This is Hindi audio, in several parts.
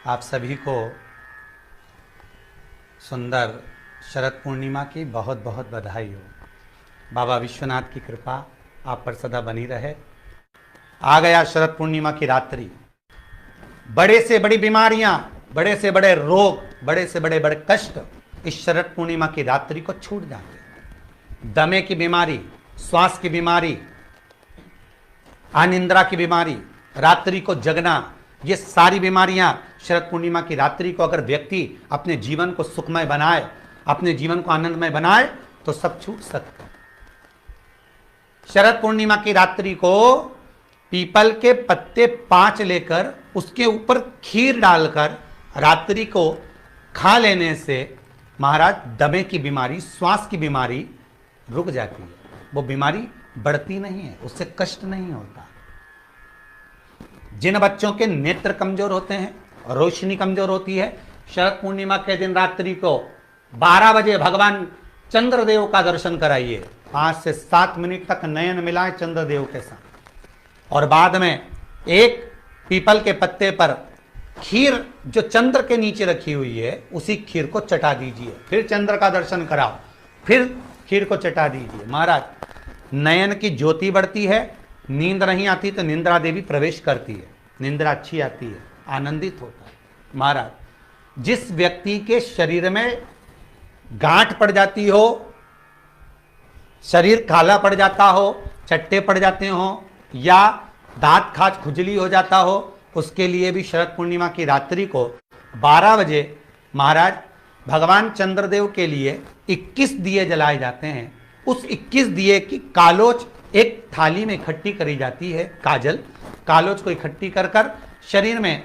आप सभी को सुंदर शरद पूर्णिमा की बहुत बहुत बधाई हो। बाबा विश्वनाथ की कृपा आप पर सदा बनी रहे। आ गया शरद पूर्णिमा की रात्रि। बड़े से बड़ी बीमारियां, बड़े से बड़े रोग, बड़े से बड़े बड़े कष्ट इस शरद पूर्णिमा की रात्रि को छूट जाते हैं। दमे की बीमारी, श्वास की बीमारी, अनिद्रा की बीमारी, रात्रि को जगना, ये सारी बीमारियां शरद पूर्णिमा की रात्रि को अगर व्यक्ति अपने जीवन को सुखमय बनाए, अपने जीवन को आनंदमय बनाए तो सब छूट सकता है। शरद पूर्णिमा की रात्रि को पीपल के पत्ते 5 लेकर उसके ऊपर खीर डालकर रात्रि को खा लेने से महाराज दमे की बीमारी, श्वास की बीमारी रुक जाती है। वो बीमारी बढ़ती नहीं है, उससे कष्ट नहीं होता। जिन बच्चों के नेत्र कमजोर होते हैं, रोशनी कमजोर होती है, शरद पूर्णिमा के दिन रात्रि को 12 बजे भगवान चंद्रदेव का दर्शन कराइए। 5 से 7 मिनट तक नयन मिलाएं चंद्रदेव के साथ और बाद में एक पीपल के पत्ते पर खीर जो चंद्र के नीचे रखी हुई है उसी खीर को चटा दीजिए। फिर चंद्र का दर्शन कराओ, फिर खीर को चटा दीजिए। महाराज नयन की ज्योति बढ़ती है, नींद नहीं आती तो निंद्रा देवी प्रवेश करती है, निंद्रा अच्छी आती है, आनंदित होता है। महाराज जिस व्यक्ति के शरीर में गांठ पड़ जाती हो, शरीर काला पड़ जाता हो, चट्टे पड़ जाते हो या दांत खाज खुजली हो जाता हो, उसके लिए भी शरद पूर्णिमा की रात्रि को 12 बजे महाराज भगवान चंद्रदेव के लिए 21 दिए जलाए जाते हैं। उस 21 दिए की कालोच एक थाली में इकट्ठी करी जाती है। कालोच को इकट्ठी कर कर शरीर में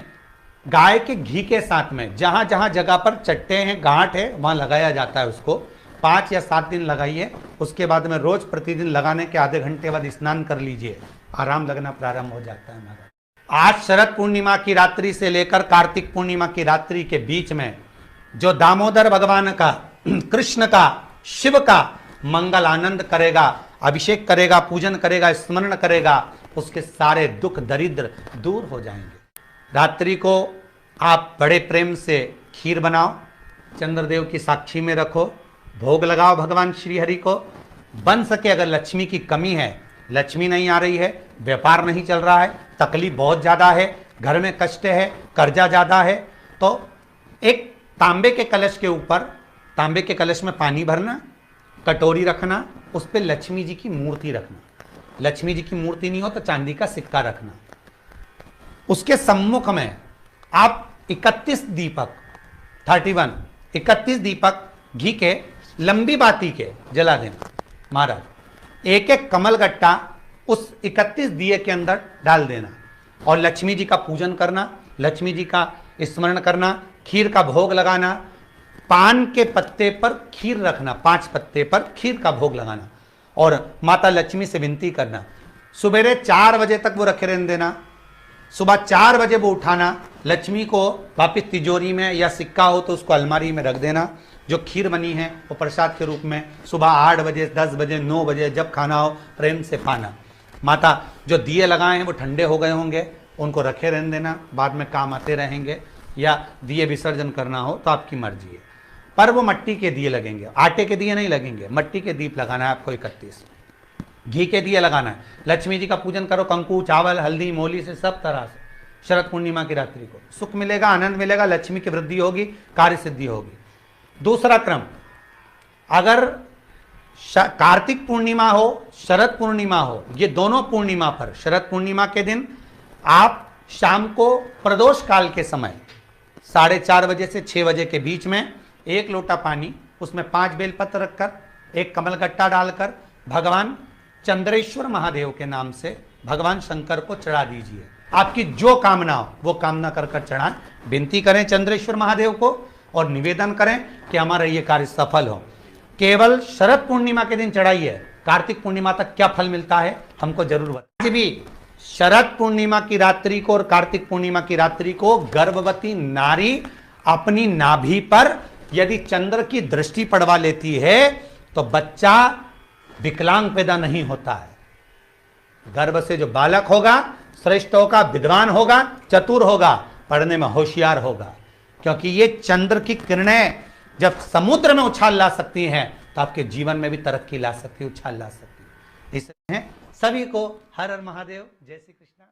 गाय के घी के साथ में जहां जहां जगह पर चट्टे हैं, गांठ है, वहां लगाया जाता है। उसको 5 या 7 दिन लगाइए। उसके बाद में रोज प्रतिदिन लगाने के आधे घंटे बाद स्नान कर लीजिए, आराम लगना प्रारंभ हो जाता है। आज शरद पूर्णिमा की रात्रि से लेकर कार्तिक पूर्णिमा की रात्रि के बीच में जो दामोदर भगवान का, कृष्ण का, शिव का मंगल आनंद करेगा, अभिषेक करेगा, पूजन करेगा, स्मरण करेगा, उसके सारे दुख दरिद्र दूर हो जाएंगे। रात्रि को आप बड़े प्रेम से खीर बनाओ, चंद्रदेव की साक्षी में रखो, भोग लगाओ भगवान श्री हरि को। बन सके अगर लक्ष्मी की कमी है, लक्ष्मी नहीं आ रही है, व्यापार नहीं चल रहा है, तकलीफ बहुत ज्यादा है, घर में कष्ट है, कर्जा ज्यादा है, तो एक तांबे के कलश के ऊपर, तांबे के कलश में पानी भरना, कटोरी रखना, उस पर लक्ष्मी जी की मूर्ति रखना। लक्ष्मी जी की मूर्ति नहीं हो तो चांदी का सिक्का रखना। उसके सम्मुख में आप 31 दीपक घी के लंबी बाती के जला देना। महाराज एक एक कमल गट्टा उस 31 दिए के अंदर डाल देना और लक्ष्मी जी का पूजन करना, लक्ष्मी जी का स्मरण करना, खीर का भोग लगाना, पान के पत्ते पर खीर रखना, 5 पत्ते पर खीर का भोग लगाना और माता लक्ष्मी से विनती करना। सुबेरे 4 बजे तक वो रखे रहने देना, सुबह 4 बजे वो उठाना, लक्ष्मी को वापिस तिजोरी में या सिक्का हो तो उसको अलमारी में रख देना। जो खीर बनी है वो प्रसाद के रूप में सुबह 8 बजे, 10 बजे, 9 बजे जब खाना हो प्रेम से खाना। माता जो दिए लगाए हैं वो ठंडे हो गए होंगे, उनको रखे रहने देना, बाद में काम आते रहेंगे, या दिए विसर्जन करना हो तो आपकी मर्जी है। पर वो मट्टी के दिए लगेंगे, आटे के दिए नहीं लगेंगे, मट्टी के दीप लगाना है आपको। 31 घी के दिए लगाना है। लक्ष्मी जी का पूजन करो, कंकु, चावल, हल्दी, मोली से सब तरह से। शरद पूर्णिमा की रात्रि को सुख मिलेगा, आनंद मिलेगा, लक्ष्मी की वृद्धि होगी, कार्य सिद्धि होगी। दूसरा क्रम, अगर कार्तिक पूर्णिमा हो, शरद पूर्णिमा हो, ये दोनों पूर्णिमा पर शरद पूर्णिमा के दिन आप शाम को प्रदोष काल के समय 4:30 बजे से 6 बजे के बीच में 1 लोटा पानी, उसमें 5 बेलपत्र रखकर, एक कमल गट्टा डालकर भगवान चंद्रेश्वर महादेव के नाम से भगवान शंकर को चढ़ा दीजिए। आपकी जो कामना हो वो कामना कर कर चढ़ाएं। विनती करें चंद्रेश्वर महादेव को और निवेदन करें कि हमारा ये कार्य सफल हो। केवल शरद पूर्णिमा के दिन चढ़ाइए, कार्तिक पूर्णिमा तक क्या फल मिलता है हमको जरूर बताइए। भी शरद पूर्णिमा की रात्रि को और कार्तिक पूर्णिमा की रात्रि को गर्भवती नारी अपनी नाभि पर यदि चंद्र की दृष्टि पड़वा लेती है तो बच्चा विकलांग पैदा नहीं होता है। गर्भ से जो बालक होगा श्रेष्ठ होगा, विद्वान होगा, चतुर होगा, पढ़ने में होशियार होगा, क्योंकि ये चंद्र की किरणें जब समुद्र में उछाल ला सकती हैं तो आपके जीवन में भी तरक्की ला सकती है, उछाल ला सकती है। इसलिए सभी को हर हर महादेव, जय श्री कृष्णा।